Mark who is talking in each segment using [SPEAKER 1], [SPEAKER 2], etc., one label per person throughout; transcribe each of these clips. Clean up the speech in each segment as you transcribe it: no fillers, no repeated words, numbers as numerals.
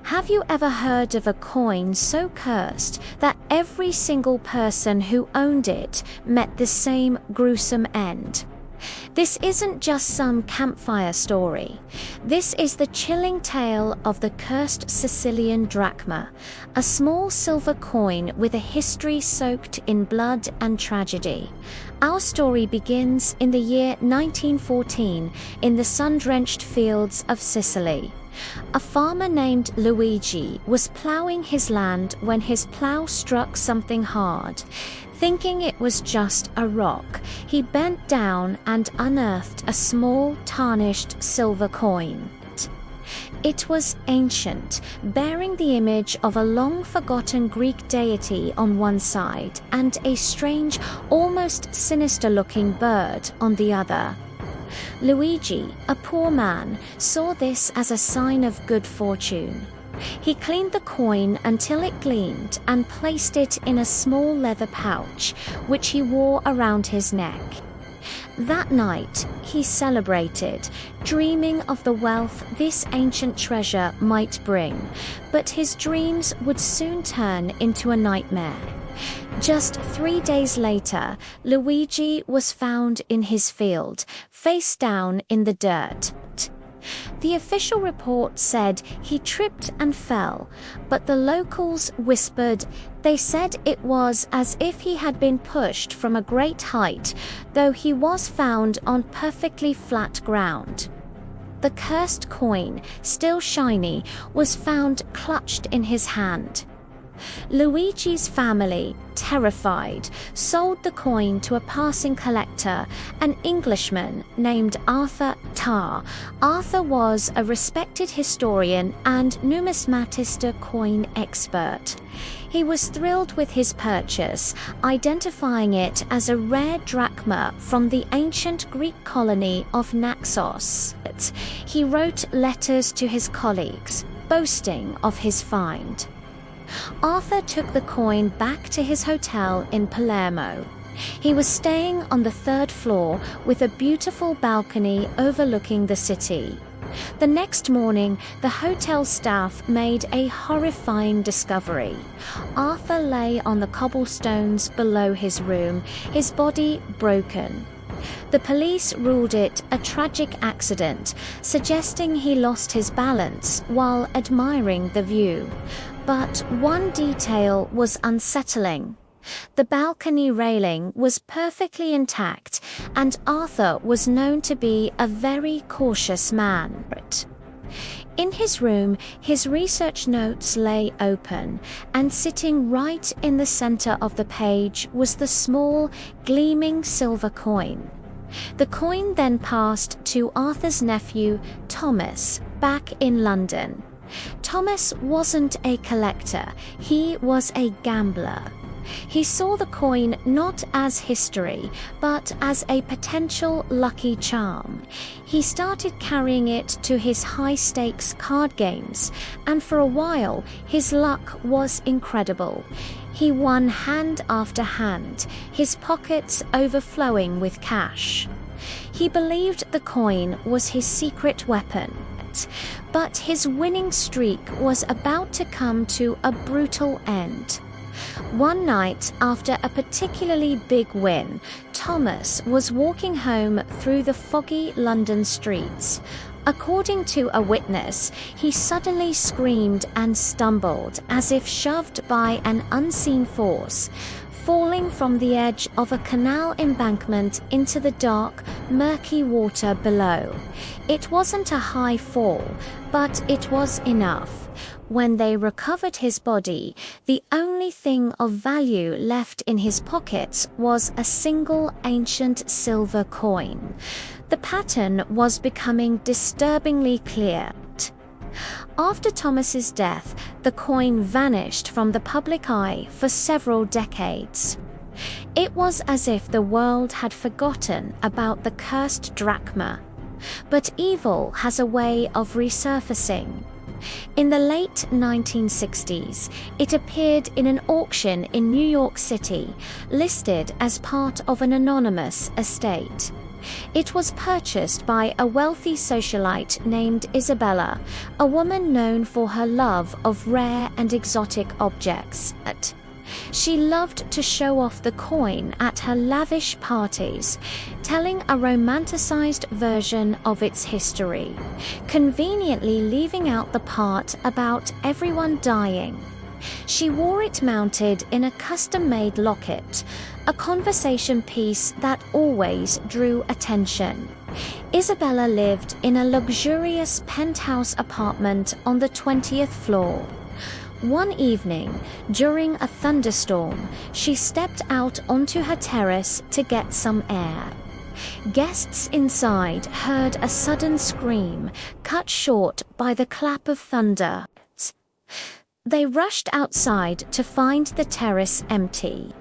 [SPEAKER 1] Have you ever heard of a coin so cursed that every single person who owned it met the same gruesome end? This isn't just some campfire story. This is the chilling tale of the cursed Sicilian drachma, a small silver coin with a history soaked in blood and tragedy. Our story begins in the year 1914 in the sun-drenched fields of Sicily. A farmer named Luigi was ploughing his land when his plough struck something hard. Thinking it was just a rock, he bent down and unearthed a small, tarnished silver coin. It was ancient, bearing the image of a long-forgotten Greek deity on one side and a strange, almost sinister-looking bird on the other. Luigi, a poor man, saw this as a sign of good fortune. He cleaned the coin until it gleamed and placed it in a small leather pouch, which he wore around his neck. That night, he celebrated, dreaming of the wealth this ancient treasure might bring, but his dreams would soon turn into a nightmare. Just 3 days later, Luigi was found in his field, face down in the dirt. The official report said he tripped and fell, but the locals whispered they said it was as if he had been pushed from a great height, though he was found on perfectly flat ground. The cursed coin, still shiny, was found clutched in his hand. Luigi's family, terrified, sold the coin to a passing collector, an Englishman named Arthur Tarr. Arthur was a respected historian and numismatist coin expert. He was thrilled with his purchase, identifying it as a rare drachma from the ancient Greek colony of Naxos. He wrote letters to his colleagues, boasting of his find. Arthur took the coin back to his hotel in Palermo. He was staying on the 3rd floor with a beautiful balcony overlooking the city. The next morning, the hotel staff made a horrifying discovery. Arthur lay on the cobblestones below his room, his body broken. The police ruled it a tragic accident, suggesting he lost his balance while admiring the view. But one detail was unsettling. The balcony railing was perfectly intact, and Arthur was known to be a very cautious man. In his room, his research notes lay open, and sitting right in the center of the page was the small, gleaming silver coin. The coin then passed to Arthur's nephew, Thomas, back in London. Thomas wasn't a collector, he was a gambler. He saw the coin not as history, but as a potential lucky charm. He started carrying it to his high-stakes card games, and for a while, his luck was incredible. He won hand after hand, his pockets overflowing with cash. He believed the coin was his secret weapon. But his winning streak was about to come to a brutal end. One night, after a particularly big win, Thomas was walking home through the foggy London streets. According to a witness, he suddenly screamed and stumbled as if shoved by an unseen force, falling from the edge of a canal embankment into the dark, murky water below. It wasn't a high fall, but it was enough. When they recovered his body, the only thing of value left in his pockets was a single ancient silver coin. The pattern was becoming disturbingly clear. After Thomas's death, the coin vanished from the public eye for several decades. It was as if the world had forgotten about the cursed drachma. But evil has a way of resurfacing. In the late 1960s, it appeared in an auction in New York City, listed as part of an anonymous estate. It was purchased by a wealthy socialite named Isabella, a woman known for her love of rare and exotic objects. She loved to show off the coin at her lavish parties, telling a romanticized version of its history, conveniently leaving out the part about everyone dying. She wore it mounted in a custom-made locket, a conversation piece that always drew attention. Isabella lived in a luxurious penthouse apartment on the 20th floor. One evening, during a thunderstorm, she stepped out onto her terrace to get some air. Guests inside heard a sudden scream, cut short by the clap of thunder. They rushed outside to find the terrace empty.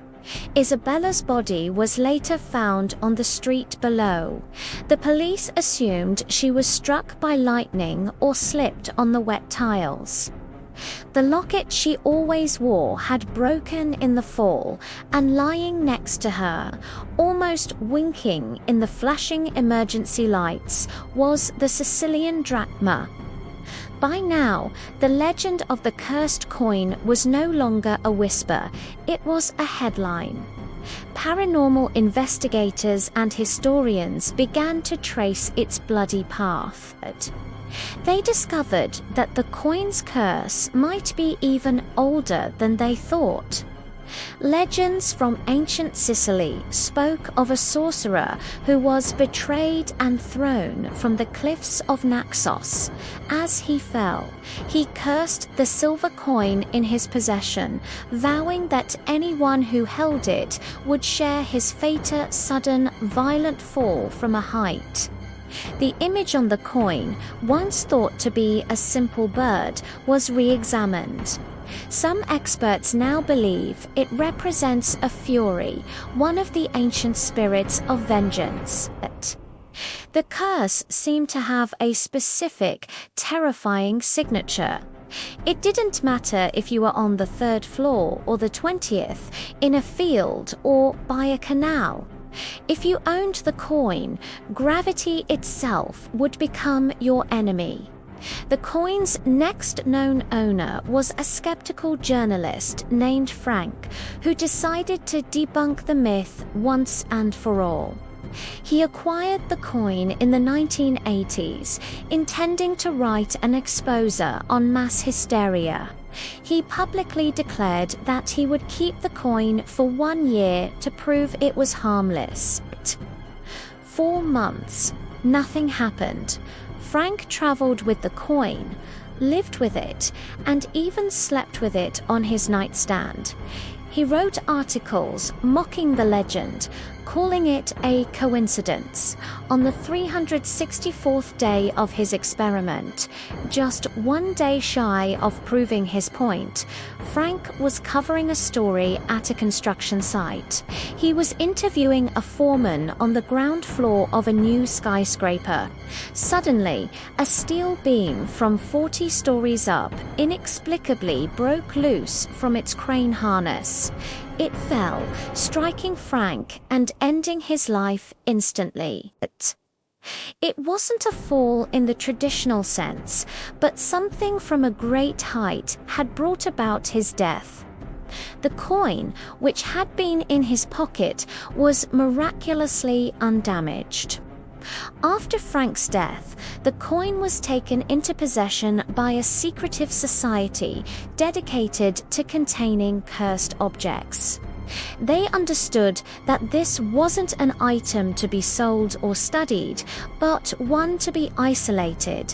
[SPEAKER 1] Isabella's body was later found on the street below. The police assumed she was struck by lightning or slipped on the wet tiles. The locket she always wore had broken in the fall, and lying next to her, almost winking in the flashing emergency lights, was the Sicilian drachma. By now, the legend of the cursed coin was no longer a whisper, it was a headline. Paranormal investigators and historians began to trace its bloody path. They discovered that the coin's curse might be even older than they thought. Legends from ancient Sicily spoke of a sorcerer who was betrayed and thrown from the cliffs of Naxos. As he fell, he cursed the silver coin in his possession, vowing that anyone who held it would share his fatal, sudden, violent fall from a height. The image on the coin, once thought to be a simple bird, was re-examined. Some experts now believe it represents a fury, one of the ancient spirits of vengeance. The curse seemed to have a specific, terrifying signature. It didn't matter if you were on the 3rd floor or the 20th, in a field or by a canal. If you owned the coin, gravity itself would become your enemy. The coin's next known owner was a skeptical journalist named Frank, who decided to debunk the myth once and for all. He acquired the coin in the 1980s, intending to write an exposé on mass hysteria. He publicly declared that he would keep the coin for 1 year to prove it was harmless. 4 months, nothing happened. Frank traveled with the coin, lived with it, and even slept with it on his nightstand. He wrote articles mocking the legend, calling it a coincidence. On the 364th day of his experiment, just 1 day shy of proving his point, Frank was covering a story at a construction site. He was interviewing a foreman on the ground floor of a new skyscraper. Suddenly, a steel beam from 40 stories up inexplicably broke loose from its crane harness. It fell, striking Frank and ending his life instantly. It wasn't a fall in the traditional sense, but something from a great height had brought about his death. The coin, which had been in his pocket, was miraculously undamaged. After Frank's death, the coin was taken into possession by a secretive society dedicated to containing cursed objects. They understood that this wasn't an item to be sold or studied, but one to be isolated.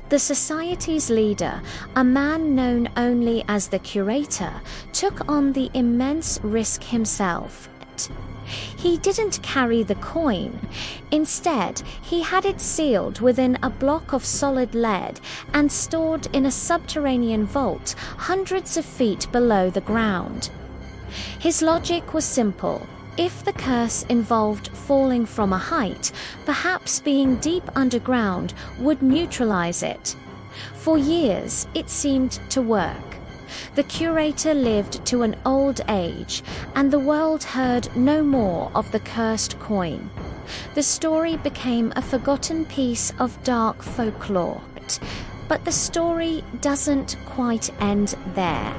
[SPEAKER 1] The society's leader, a man known only as the curator, took on the immense risk himself. He didn't carry the coin. Instead, he had it sealed within a block of solid lead and stored in a subterranean vault hundreds of feet below the ground. His logic was simple. If the curse involved falling from a height, perhaps being deep underground would neutralize it. For years, it seemed to work. The curator lived to an old age, and the world heard no more of the cursed coin. The story became a forgotten piece of dark folklore. But the story doesn't quite end there.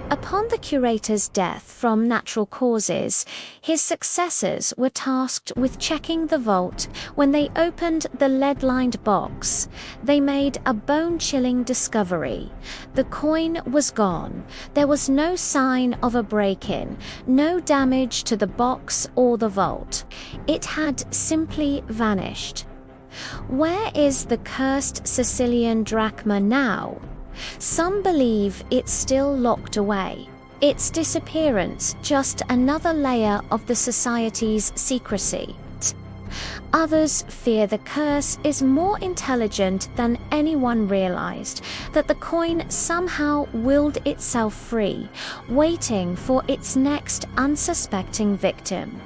[SPEAKER 1] Upon the curator's death from natural causes, his successors were tasked with checking the vault. When they opened the lead-lined box, they made a bone-chilling discovery. The coin was gone. There was no sign of a break-in, no damage to the box or the vault. It had simply vanished. Where is the cursed Sicilian drachma now? Some believe it's still locked away. Its disappearance just another layer of the society's secrecy. Others fear the curse is more intelligent than anyone realized, that the coin somehow willed itself free, waiting for its next unsuspecting victim.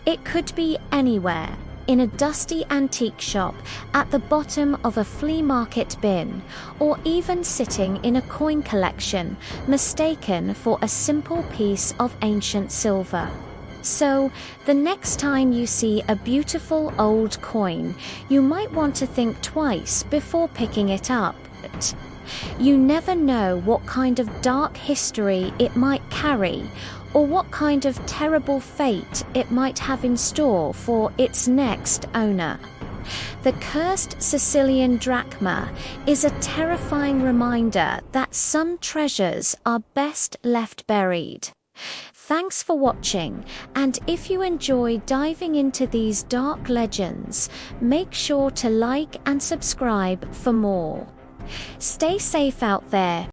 [SPEAKER 1] It could be anywhere. In a dusty antique shop, at the bottom of a flea market bin, or even sitting in a coin collection, mistaken for a simple piece of ancient silver. So, the next time you see a beautiful old coin, you might want to think twice before picking it up. You never know what kind of dark history it might carry, or what kind of terrible fate it might have in store for its next owner. The cursed Sicilian drachma is a terrifying reminder that some treasures are best left buried. Thanks for watching, and if you enjoy diving into these dark legends, make sure to like and subscribe for more. Stay safe out there.